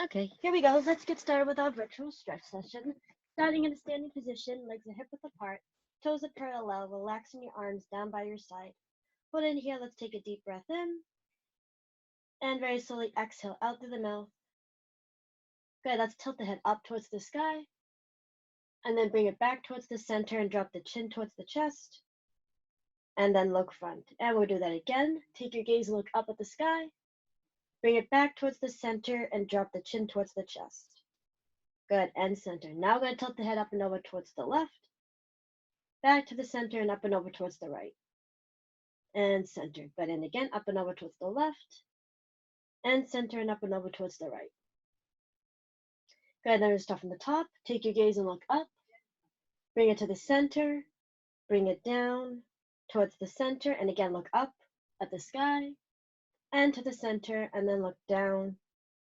Okay, here we go. Let's get started with our virtual stretch session. Starting in a standing position, legs are hip width apart, toes are parallel, relaxing your arms down by your side. Hold in here, let's take a deep breath in, and very slowly exhale out through the mouth. Good, let's tilt the head up towards the sky, and then bring it back towards the center and drop the chin towards the chest, and then look front. And we'll do that again. Take your gaze and look up at the sky, bring it back towards the center and drop the chin towards the chest. Good, and center. Now we're going to tilt the head up and over towards the left, back to the center and up and over towards the right, and center. Good, and again, up and over towards the left, and center and up and over towards the right. Good, then we'll start from the top. Take your gaze and look up, bring it to the center, bring it down towards the center, and again, look up at the sky, and to the center, and then look down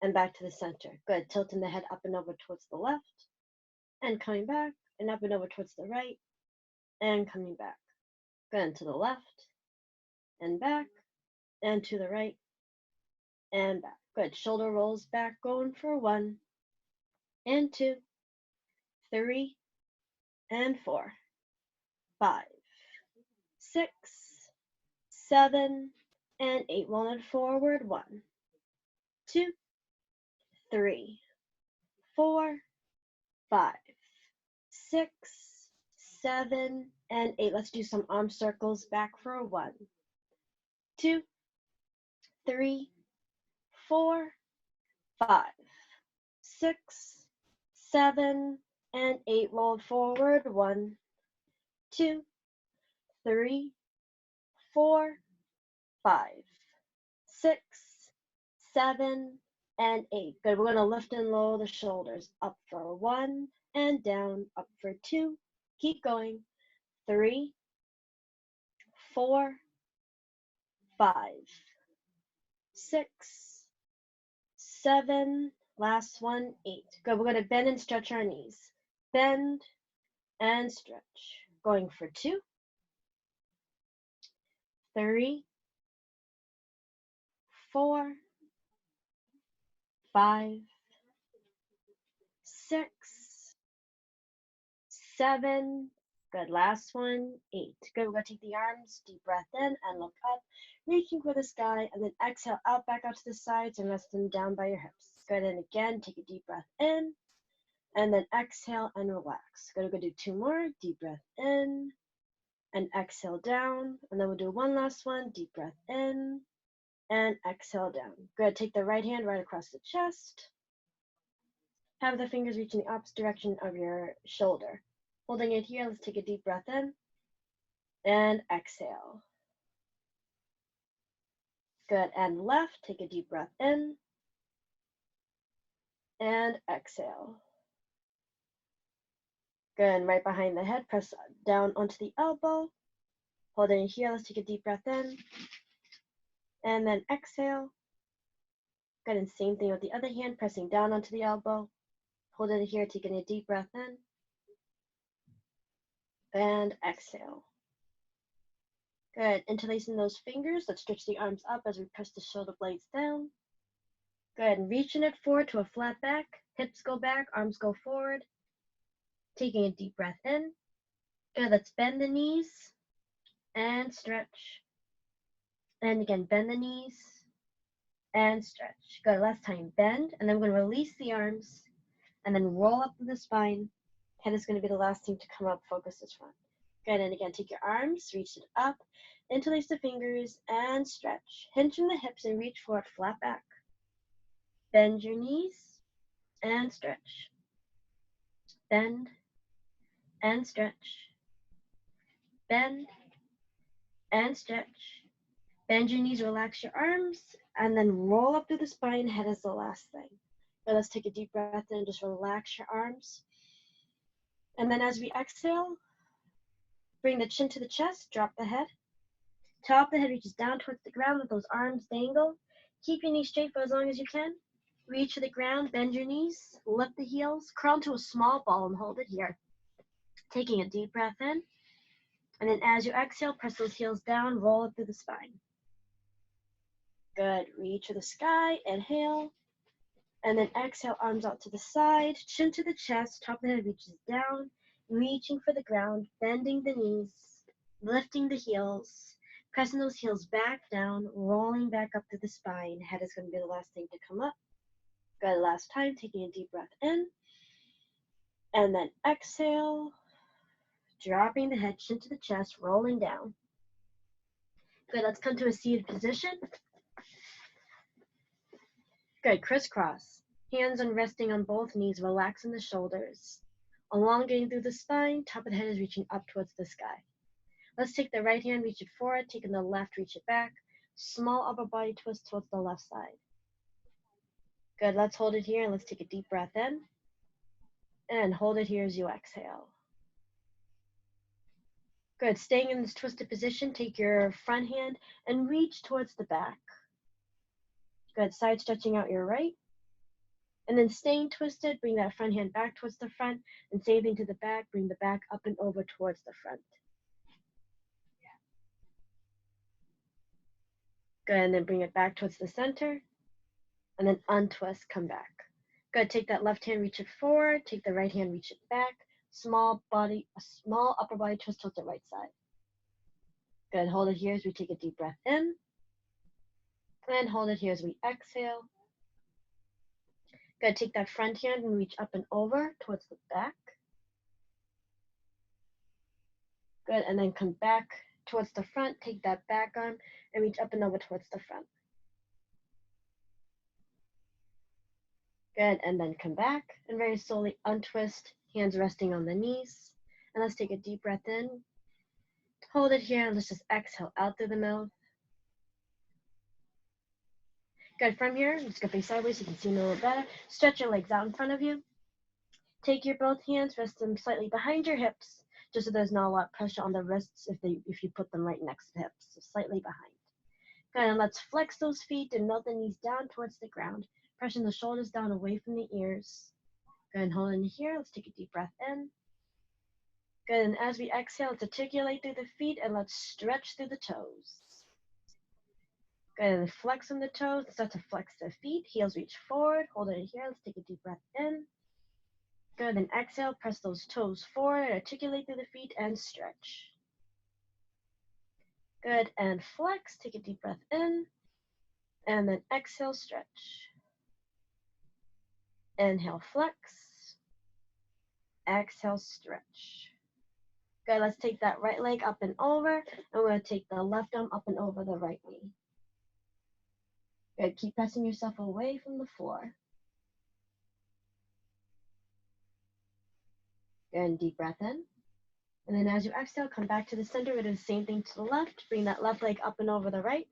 and back to the center. Good, tilting the head up and over towards the left, and coming back, and up and over towards the right, and coming back. Good, and to the left, and back, and to the right, and back. Good, shoulder rolls back, going for 1, and 2, 3, and 4, 5, 6, 7, and 8. Roll it forward, 1, 2, 3, 4, 5, 6, 7, and 8. Let's do some arm circles back for 1, 2, 3, 4, 5, 6, 7, and 8. Roll forward, 1, 2, 3, 4, 5, 6, 7, and 8. Good. We're going to lift and lower the shoulders. Up for 1 and down. Up for 2. Keep going. 3, 4, 5, 6, 7. Last one, 8. Good. We're going to bend and stretch our knees. Bend and stretch. Going for 2, 3, 4, 5, 6, 7. Good. Last one, 8. Good. We're going to take the arms, deep breath in and look up, reaching for the sky, and then exhale out, back out to the sides and rest them down by your hips. Good. And again, take a deep breath in and then exhale and relax. Good. We're going to do 2 more. Deep breath in and exhale down. And then we'll do one last one. Deep breath in and exhale down. Good. Take the right hand right across the chest. Have the fingers reach in the opposite direction of your shoulder. Holding it here, let's take a deep breath in and exhale. Good, and left, take a deep breath in and exhale. Good, and right behind the head, press down onto the elbow. Holding it here, let's take a deep breath in and then exhale. Good, and same thing with the other hand, pressing down onto the elbow. Holding it here, taking a deep breath in and exhale. Good. Interlacing those fingers, let's stretch the arms up as we press the shoulder blades down. Good. And reaching it forward to a flat back. Hips go back, arms go forward. Taking a deep breath in. Good. Let's bend the knees and stretch. And again, bend the knees and stretch. Good. Last time, bend. And then we're going to release the arms and then roll up to the spine. Head is going to be the last thing to come up. Focus this front. Good, and again, take your arms, reach it up, interlace the fingers, and stretch. Hinge in the hips and reach forward, flat back. Bend your knees, and stretch. Bend, and stretch. Bend, and stretch. Bend your knees, relax your arms, and then roll up through the spine. Head is the last thing. But let's take a deep breath in, just relax your arms. And then as we exhale, bring the chin to the chest, drop the head. Top of the head reaches down towards the ground, let those arms dangle. Keep your knees straight for as long as you can. Reach to the ground, bend your knees, lift the heels, curl into a small ball and hold it here. Taking a deep breath in. And then as you exhale, press those heels down, roll up through the spine. Good. Reach for the sky, inhale. And then exhale, arms out to the side, chin to the chest, top of the head reaches down, reaching for the ground, bending the knees, lifting the heels, pressing those heels back down, rolling back up to the spine. Head is going to be the last thing to come up. Good, last time, taking a deep breath in, and then exhale, dropping the head, chin to the chest, rolling down. Good, let's come to a seated position. Good, crisscross. Hands resting on both knees, relaxing the shoulders. Elongating through the spine, top of the head is reaching up towards the sky. Let's take the right hand, reach it forward, taking the left, reach it back. Small upper body twist towards the left side. Good, let's hold it here and let's take a deep breath in. And hold it here as you exhale. Good, staying in this twisted position, take your front hand and reach towards the back. Good, side stretching out your right. And then staying twisted, bring that front hand back towards the front, and same thing to the back, bring the back up and over towards the front. Good, and then bring it back towards the center, and then untwist, come back. Good, take that left hand, reach it forward, take the right hand, reach it back, small upper body twist towards the right side. Good, hold it here as we take a deep breath in, and hold it here as we exhale. Good, take that front hand and reach up and over towards the back. Good, and then come back towards the front, take that back arm and reach up and over towards the front. Good, and then come back and very slowly untwist, hands resting on the knees. And let's take a deep breath in. Hold it here and let's just exhale out through the mouth. Good, from here, I'm just gonna face sideways so you can see me a little better. Stretch your legs out in front of you. Take your both hands, rest them slightly behind your hips, just so there's not a lot of pressure on the wrists if you put them right next to the hips, so slightly behind. Good, and let's flex those feet and melt the knees down towards the ground, pressing the shoulders down away from the ears. Good, and hold in here, let's take a deep breath in. Good, and as we exhale, let's articulate through the feet and let's stretch through the toes. Good, and flex on the toes, start to flex the feet, heels reach forward, hold it here, let's take a deep breath in. Good, and exhale, press those toes forward, articulate through the feet and stretch. Good, and flex, take a deep breath in, and then exhale, stretch. Inhale, flex, exhale, stretch. Good, let's take that right leg up and over, and we're gonna take the left arm up and over the right knee. Good, keep pressing yourself away from the floor. Good, and deep breath in. And then as you exhale, come back to the center. We're gonna do the same thing to the left. Bring that left leg up and over the right.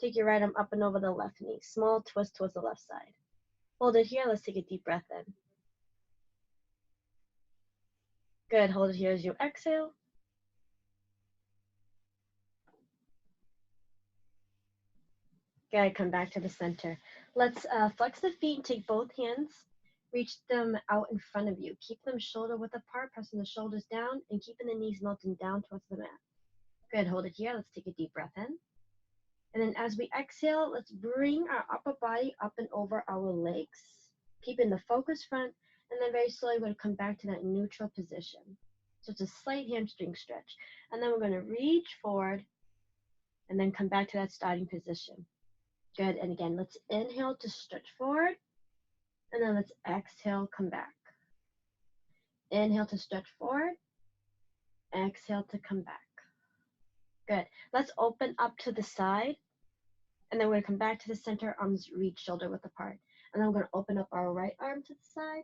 Take your right arm up and over the left knee. Small twist towards the left side. Hold it here, let's take a deep breath in. Good, hold it here as you exhale. Good, come back to the center. Let's flex the feet and take both hands. Reach them out in front of you. Keep them shoulder width apart, pressing the shoulders down and keeping the knees melting down towards the mat. Good, hold it here. Let's take a deep breath in. And then as we exhale, let's bring our upper body up and over our legs. Keeping the focus front, and then very slowly we're going to come back to that neutral position. So it's a slight hamstring stretch. And then we're going to reach forward and then come back to that starting position. Good, and again, let's inhale to stretch forward, and then let's exhale, come back. Inhale to stretch forward, exhale to come back. Good, let's open up to the side, and then we're gonna come back to the center, arms reach shoulder width apart. And then we're gonna open up our right arm to the side,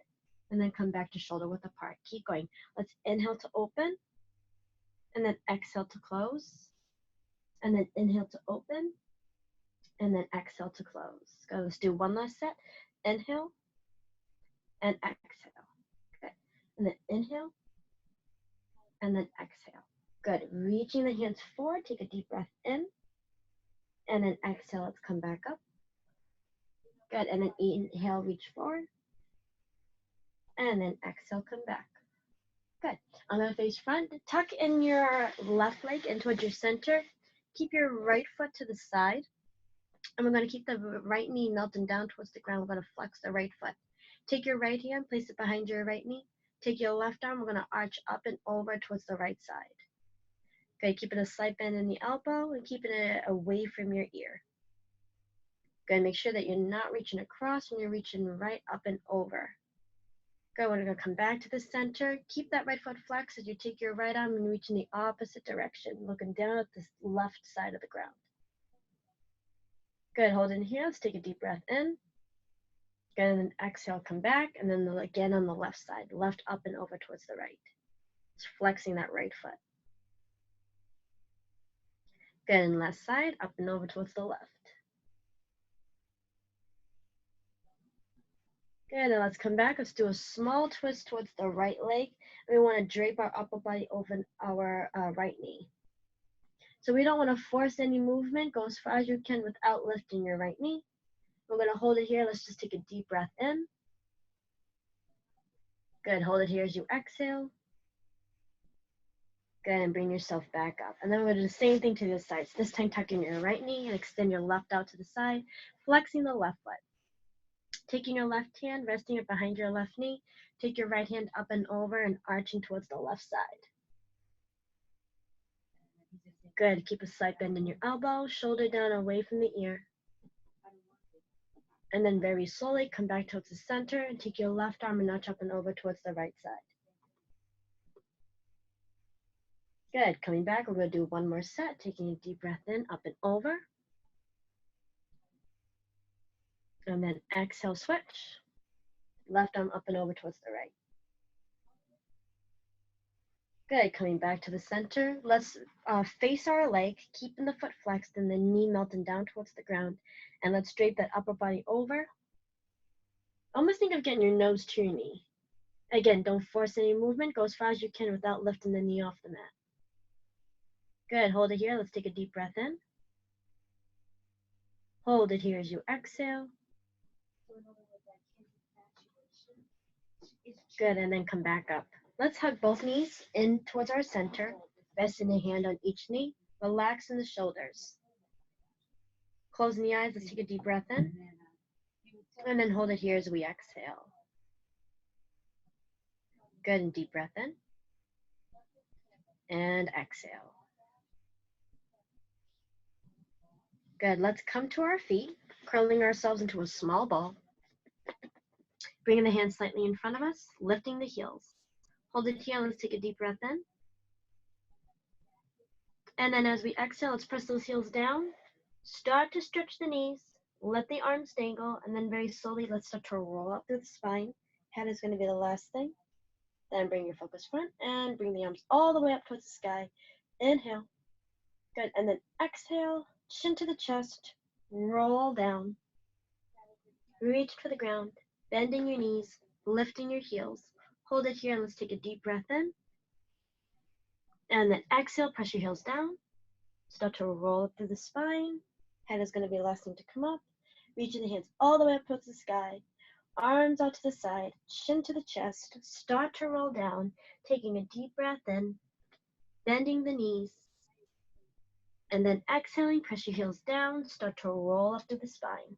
and then come back to shoulder width apart. Keep going. Let's inhale to open, and then exhale to close, and then inhale to open, and then exhale to close. Good, let's do one last set. Inhale, and exhale. Good. And then inhale, and then exhale. Good. Reaching the hands forward, take a deep breath in, and then exhale, let's come back up. Good, and then inhale, reach forward, and then exhale, come back. Good. I'm gonna face front. Tuck in your left leg in towards your center. Keep your right foot to the side. And we're going to keep the right knee melting down towards the ground. We're going to flex the right foot. Take your right hand, place it behind your right knee. Take your left arm, we're going to arch up and over towards the right side. Okay, keeping a slight bend in the elbow and keeping it away from your ear. Good, make sure that you're not reaching across when you're reaching right up and over. Good, we're going to come back to the center. Keep that right foot flexed as you take your right arm and reach in the opposite direction, looking down at the left side of the ground. Good, hold in here. Let's take a deep breath in. Good, and then exhale, come back, and then again on the left side, left up and over towards the right. Just flexing that right foot. Good, and left side, up and over towards the left. Good, now let's come back. Let's do a small twist towards the right leg. We want to drape our upper body over our right knee. So we don't want to force any movement. Go as far as you can without lifting your right knee. We're going to hold it here. Let's just take a deep breath in. Good, hold it here as you exhale. Good, and bring yourself back up. And then we're going to do the same thing to the sides. This time tuck in your right knee and extend your left out to the side, flexing the left foot. Taking your left hand, resting it behind your left knee. Take your right hand up and over and arching towards the left side. Good, keep a slight bend in your elbow, shoulder down away from the ear. And then very slowly come back towards the center and take your left arm and arch up and over towards the right side. Good, coming back, we're going to do one more set, taking a deep breath in, up and over. And then exhale, switch. Left arm up and over towards the right. Good, coming back to the center. Let's face our leg, keeping the foot flexed and the knee melting down towards the ground. And let's drape that upper body over. Almost think of getting your nose to your knee. Again, don't force any movement. Go as far as you can without lifting the knee off the mat. Good, hold it here. Let's take a deep breath in. Hold it here as you exhale. Good, and then come back up. Let's hug both knees in towards our center, resting a hand on each knee, relaxing the shoulders. Closing the eyes, let's take a deep breath in, and then hold it here as we exhale. Good, and deep breath in, and exhale. Good, let's come to our feet, curling ourselves into a small ball. Bringing the hands slightly in front of us, lifting the heels. Hold it here, let's take a deep breath in. And then as we exhale, let's press those heels down. Start to stretch the knees, let the arms dangle, and then very slowly, let's start to roll up through the spine. Head is going to be the last thing. Then bring your focus front and bring the arms all the way up towards the sky. Inhale. Good, and then exhale, chin to the chest, roll down. Reach for the ground, bending your knees, lifting your heels. Hold it here and let's take a deep breath in. And then exhale, press your heels down. Start to roll up through the spine. Head is going to be the last thing to come up. Reaching the hands all the way up towards the sky. Arms out to the side, chin to the chest. Start to roll down, taking a deep breath in, bending the knees. And then exhaling, press your heels down. Start to roll up through the spine.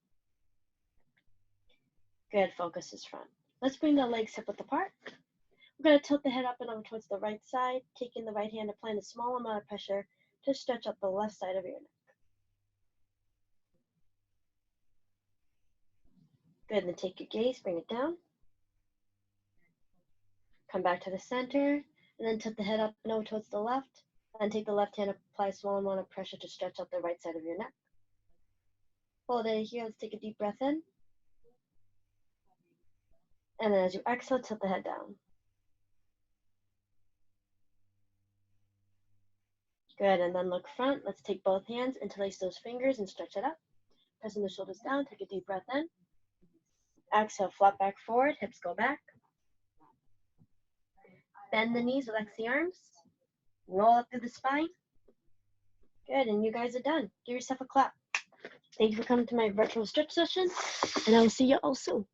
Good, focus is front. Let's bring the legs hip width apart. We're going to tilt the head up and over towards the right side, taking the right hand, applying a small amount of pressure to stretch up the left side of your neck. Good, then take your gaze, bring it down. Come back to the center, and then tilt the head up and over towards the left. And take the left hand, apply a small amount of pressure to stretch up the right side of your neck. Hold it here, let's take a deep breath in. And then as you exhale, tilt the head down. Good, and then look front. Let's take both hands, interlace those fingers and stretch it up. Pressing the shoulders down, take a deep breath in. Exhale, flat back forward, hips go back. Bend the knees, relax the arms. Roll up through the spine. Good, and you guys are done. Give yourself a clap. Thank you for coming to my virtual stretch session, and I will see you all soon.